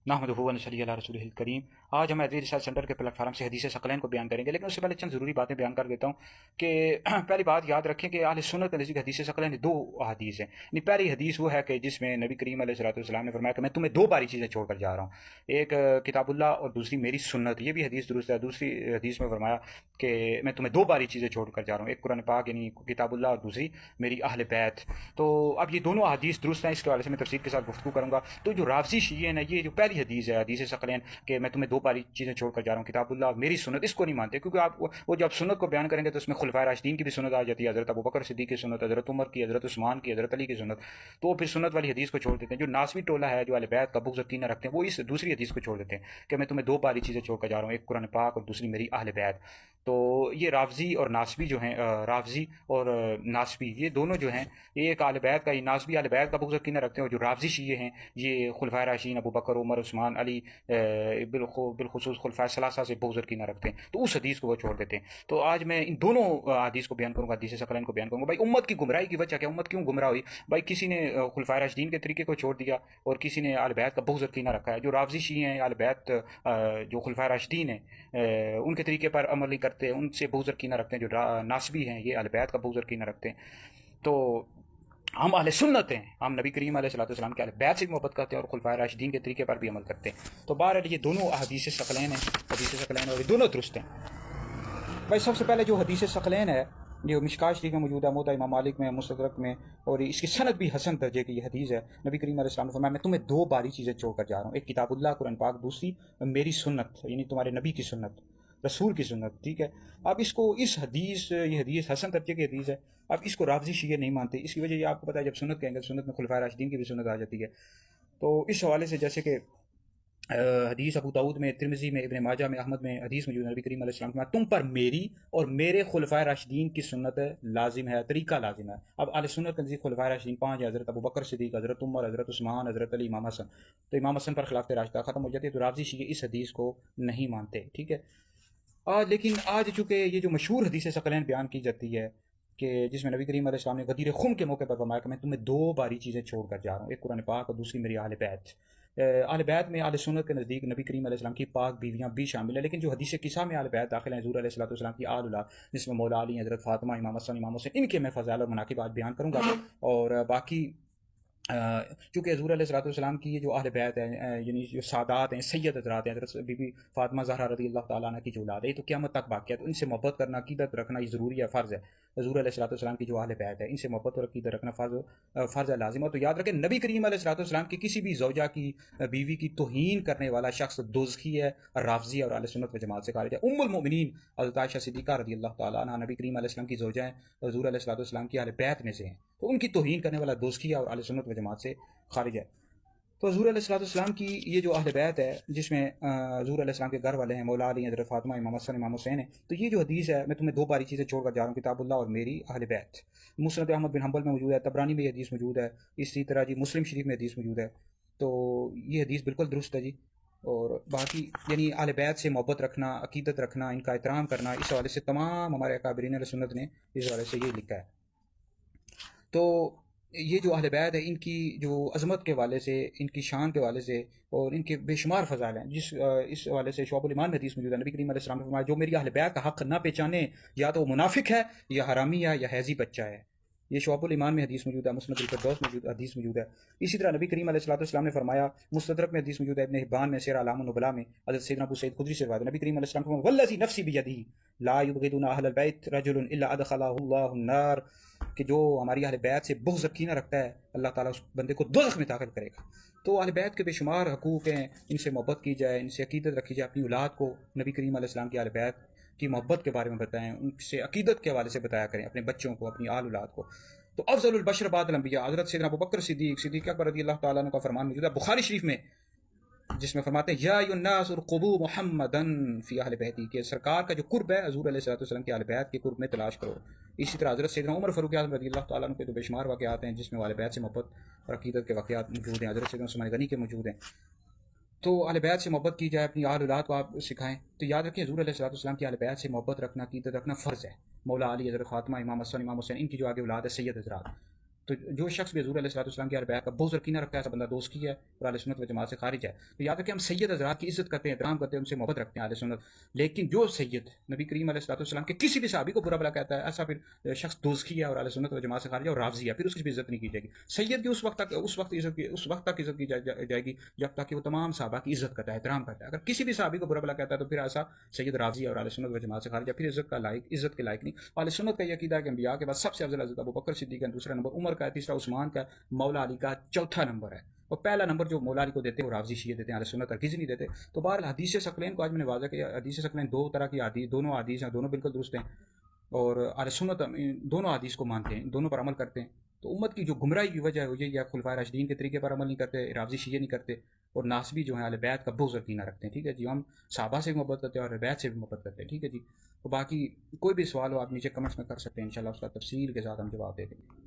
نحمدہ و نصلی علی رسولہ الکریم۔ آج ہم حدیث ریسرچ سینٹر کے پلیٹ فارم سے حدیث ثقلین کو بیان کریں گے، لیکن اس سے پہلے چند ضروری باتیں بیان کر دیتا ہوں کہ پہلی بات یاد رکھیں کہ اہل سنت کے نزدیک حدیث ثقلین دو حدیث ہیں۔ پہلی حدیث وہ ہے کہ جس میں نبی کریم علیہ الصلوۃ والسلام نے فرمایا کہ میں تمہیں دو باری چیزیں چھوڑ کر جا رہا ہوں، ایک کتاب اللہ اور دوسری میری سنت۔ یہ بھی حدیث درست ہے۔ دوسری حدیث میں فرمایا کہ میں تمہیں دو باری چیزیں چھوڑ کر جا رہا ہوں، ایک قرآن پاک یعنی کتاب اللہ اور دوسری میری اہل بیت۔ تو اب یہ دونوں حدیث درست ہیں، اس کے حوالے سے میں تفصیل کے ساتھ گفتگو کروں گا۔ تو جو رافضی شیعہ ہیں، یہ جو پہلی حدیث ہے حدیث ثقلین کہ میں تمہیں دو باری چیزیں چھوڑ کر جا رہا ہوں، کتاب اللہ اور میری سنت، اس کو نہیں مانتے، کیونکہ آپ وہ جب سنت کو بیان کریں گے تو اس میں خلفائے راشدین کی بھی سنت آ جاتی ہے، حضرت ابوبکر صدیق کی سنت، حضرت عمر کی، حضرت عثمان کی، حضرت علی کی سنت، تو وہ پھر سنت والی حدیث کو چھوڑ دیتے ہیں۔ جو ناسوی ٹولہ ہے، جو اہل بیت کا بغض اور کینہ رکھتے ہیں، وہ اس دوسری حدیث کو چھوڑ دیتے ہیں کہ میں تمہیں دو باری چیزیں چھوڑ کر جا رہا ہوں، ایک قرآن پاک اور دوسری میری اہل بیت۔ تو یہ رافضی اور ناسبی جو ہیں، رافضی اور ناسبی، یہ دونوں جو ہیں، یہ ایک اہل بیت کا، یہ ناسبی اہل بیت کا بغض اور کینہ رکھتے ہیں، اور جو رافضی شیعہ ہیں یہ خلفائے راشدین ابو بکر، عمر، عثمان، علی، بالخصوص خلفائے ثلاثہ سے بغض اور کینہ رکھتے ہیں، تو اس حدیث کو وہ چھوڑ دیتے ہیں۔ تو آج میں ان دونوں حدیث کو بیان کروں گا، حدیث ثقلین کو بیان کروں گا۔ بھائی امت کی گمراہی کی وجہ کیا، امت کیوں گمراہ ہوئی؟ بھائی کسی نے خلفائے راشدین کے طریقے کو چھوڑ دیا اور کسی نے اہل بیت کا بغض اور کینہ رکھا ہے۔ جو رافضی شیعہ ہیں، اہل بیت جو خلفائے راشدین ہیں ان کے طریقے پر عمل نہیں کرتے، ان سے بغض اور کینہ رکھتے ہیں۔ جو ناسبی ہیں یہ اہل بیت کا بغض اور کینہ رکھتے ہیں۔ تو ہم اہل سنت ہیں، ہم نبی کریم علیہ الصلوۃ والسلام کے اہل بیت سے محبت کرتے ہیں اور خلفائے راشدین کے طریقے پر بھی عمل کرتے ہیں۔ تو بہرحال یہ دونوں حدیث ثقلین ہیں، حدیث ثقلین، اور یہ دونوں درست ہیں۔ بھائی سب سے پہلے جو حدیث ثقلین ہے، جو مشکات شریف میں موجود ہے، موطا امام مالک میں، مستدرک میں، اور اس کی سند بھی حسن درجے کی یہ حدیث ہے۔ نبی کریم علیہ السلام نے فرمایا میں تمہیں دو باری چیزیں چھوڑ کر جا رہا ہوں، ایک کتاب اللہ قرآن پاک، دوسری میری سنت یعنی تمہارے نبی کی سنت، رسول کی سنت، ٹھیک ہے۔ اب اس کو اس حدیث، یہ حدیث حسن درجے کی حدیث ہے، اب اس کو رافضی شیعہ نہیں مانتے۔ اس کی وجہ یہ آپ کو پتہ ہے، جب سنت کہیں گے سنت میں خلفائے راشدین کی بھی سنت آ جاتی ہے۔ تو اس حوالے سے جیسے کہ حدیث ابو داؤد میں، ترمذی میں، ابن ماجہ میں، احمد میں حدیث موجود ہے، نبی کریم علیہ السلام نے تم پر میری اور میرے خلفائے راشدین کی سنت لازم ہے، طریقہ لازم ہے۔ اب اہل سنت کے نزدیک خلفائے راشدین پانچ ہیں، حضرت ابو بکر صدیق، حضرت عمر، حضرت عثمان، حضرت علی، امام حسن۔ تو امام حسن پر خلافت راشدہ ختم ہو جاتی ہے، تو رافضی شیعہ اس حدیث کو نہیں مانتے، ٹھیک ہے۔ لیکن آج چونکہ یہ جو مشہور حدیث ثقلین بیان کی جاتی ہے کہ جس میں نبی کریم علیہ السلام نے غدیر خم کے موقع پر فرمایا کہ میں تمہیں دو باری چیزیں چھوڑ کر جا رہا ہوں، ایک قرآن پاک اور دوسری میری اہل بیت۔ اہل بیت میں اہل سنت کے نزدیک نبی کریم علیہ السلام کی پاک بیویاں بھی شامل ہیں، لیکن جو حدیث قصہ میں اہل بیت داخل ہیں، حضور علیہ الصلوۃ والسلام کی آل اولاد، جس میں مولا علی، حضرت فاطمہ، امام حسن، امام حسین، ان کے میں فضائل اور مناقب آج بیان کروں گا۔ اور باقی چونکہ حضور علیہ الصلوۃ والسلام کی یہ جو اہل بیت ہیں، یعنی جو سادات ہیں، سید حضرات ہیں، حضرت بی بی فاطمہ زہرا رضی اللہ تعالیٰ عنہ کی جو اولاد ہے، یہ تو قیامت تک باقی ہے، تو ان سے محبت کرنا، عقیدت رکھنا یہ ضروری ہے، فرض ہے۔ حضور علیہ الصلوۃ والسلام کی جو اہل بیت ہے، ان سے محبت اور عقیدت رکھنا فرض ہے، لازم ہے۔ تو یاد رکھیں نبی کریم علیہ الصلوۃ والسلام کی کسی بھی زوجہ کی، بیوی کی توہین کرنے والا شخص دوزخی ہے، رافضی اور اہل سنت و جماعت سے خارج ہے۔ ام المؤمنین حضرت عائشہ صدیقہ رضی اللہ تعالیٰ عنہ نبی کریم علیہ السلام کی زوجہ ہیں، حضور علیہ الصلوۃ والسلام کی اہل بیت میں سے ہیں، تو ان کی توہین کرنے والا دوزخی ہے اور اہل سنت و جماعت سے خارج ہے۔ تو حضور علیہ الصلوۃ والسلام کی یہ جو اہل بیت ہے، جس میں حضور علیہ السلام کے گھر والے ہیں، مولا علی، حضرت فاطمہ، امام حسن، امام حسین ہیں، تو یہ جو حدیث ہے میں تمہیں دو باری چیزیں چھوڑ کر جا رہا ہوں، کتاب اللہ اور میری اہل بیت، مسند احمد بن حنبل میں موجود ہے، طبرانی میں یہ حدیث موجود ہے، اسی طرح جی مسلم شریف میں حدیث موجود ہے۔ تو یہ حدیث بالکل درست ہے جی۔ اور باقی یعنی اہل بیت سے محبت رکھنا، عقیدت رکھنا، ان کا احترام کرنا، اس حوالے سے تمام ہمارے اکابرین اہل سنت نے اس حوالے سے یہ لکھا ہے۔ تو یہ جو اہل بیت ہے، ان کی جو عظمت کے حوالے سے، ان کی شان کے حوالے سے، اور ان کے بے شمار فضائل ہیں، اس حوالے سے شعب الایمان میں حدیث موجود ہے، نبی کریم علیہ السلام نے فرمایا جو میری اہل بیت کا حق نہ پہچانے، یا تو وہ منافق ہے، یا حرامی ہے، یا حیضی بچہ ہے۔ یہ شعب الایمان میں حدیث موجود ہے، مسند الفردوس میں حدیث موجود ہے۔ اسی طرح نبی کریم علیہ الصلوۃ والسلام نے فرمایا، مستدرک میں حدیث موجود ہے، ابن حبان میں سیر اعلام النبلاء میں حضرت سیدنا ابو سعید خدری سے روایت ہے، نبی کریم علیہ السلام نے فرمایا والذی نفسی بیدہ لا یبغضون اہل البیت رجل الا ادخلہ اللہ النار، کہ جو ہماری اہل بیت سے بغض کینہ رکھتا ہے، اللہ تعالیٰ اس بندے کو دوزخ میں داخل کرے گا۔ تو اہل بیت کے بے شمار حقوق ہیں، ان سے محبت کی جائے، ان سے عقیدت رکھی جائے، اپنی اولاد کو نبی کریم علیہ السلام کی اہل بیت کی محبت کے بارے میں بتائیں، ان سے عقیدت کے حوالے سے بتایا کریں، اپنے بچوں کو، اپنی آل اولاد کو۔ تو افضل البشر بعد الانبیاء حضرت سیدنا ابوبکر صدیق اکبر رضی اللہ تعالیٰ عنہ کا فرمان موجود ہے بخاری شریف میں، جس میں فرماتے ہیں یا ایھا الناس ارقبوا محمدا فی اہل بیتی، کہ سرکار کا جو قرب ہے حضور علیہ الصلوۃ والسلام کے اہل بیت کے قرب میں تلاش کرو۔ اسی طرح حضرت سیدنا عمر فاروق اعظم رضی اللہ تعالیٰ عنہ کے تو بے شمار واقعات ہیں جس میں اہل بیت سے محبت اور عقیدت کے واقعات موجود ہیں، حضرت سیدنا عثمان غنی کے موجود ہیں۔ تو اہل بیت سے محبت کی جائے، اپنی آل اولاد کو آپ سکھائیں۔ تو یاد رکھیں حضور علیہ الصلوۃ والسلام کی اہل بیت سے محبت رکھنا، عقیدت رکھنا فرض ہے۔ مولا علی، حضرت فاطمہ، امام حسن، امام حسین، ان کی جو آگے اولاد ہے سید حضرات، تو جو شخص بھی حضور علیہ السلام کی بیعت کا بغض یقینہ رکھتا ہے ایسا بندہ دوست کی ہے اور اہل سنت و جماعت سے خارج ہے. تو یاد رکھیں ہم سید حضرات کی عزت کرتے ہیں، احترام کرتے ہیں، ان سے محبت رکھتے ہیں اہل سنت. لیکن جو سید نبی کریم علیہ السلام کے کسی بھی صحابی کو برا بلا کہتا ہے، ایسا پھر شخص دوزخی ہے اور اہل سنت و جماعت سے خارج ہے اور رافضی ہے، پھر اس کی بھی عزت نہیں کی جائے گی. سید کی اس وقت تک عزت کی جائے گی جب تک کہ وہ تمام صحابہ کی عزت کرتا ہے، احترام کرتا ہے. اگر کسی بھی صحابی کو برا بلا کہتا ہے تو پھر ایسا سید رافضی اور اہل سنت و جماعت سے خارج ہے، پھر عزت کے لائق نہیں. اہل سنت کا یہ عقیدہ ہے کہ انبیاء کے بعد سب سے افضل حضرت ابوبکر صدیق ہے، دوسرا نمبر عمر کا ہے، تیسرا عثمان کا، مولا علی کا چوتھا نمبر ہے. اور پہلا نمبر جو مولا علی کو دیتے ہیں وہ رافضی شیعہ دیتے ہیں، اہل سنت ہرگز نہیں دیتے. تو بہرحال حدیث ثقلین کو آج میں نے واضح کیا، حدیث ثقلین دو طرح کی حدیث، دونوں حدیث ہیں، دونوں بالکل درست ہیں. اور اہل سنت دونوں حدیث کو مانتے ہیں، دونوں پر عمل کرتے ہیں. تو امت کی جو گمراہی کی وجہ ہے وہ یہی ہے، خلفائے راشدین کے طریقے پر عمل نہیں کرتے، رافضی شیعہ نہیں کرتے، اور ناسبی جو ہیں اہل بیت کا بغض یقینہ رکھتے ہیں. ٹھیک ہے جی، ہم صحابہ سے بھی محبت کرتے ہیں اور اہل بیت سے بھی محبت کرتے ہیں. ٹھیک ہے جی. تو باقی کوئی بھی سوال ہو آپ نیچے کمنٹس میں کر سکتے ہیں، انشاءاللہ اس کا تفصیل کے ساتھ ہم جواب دے دیں گے.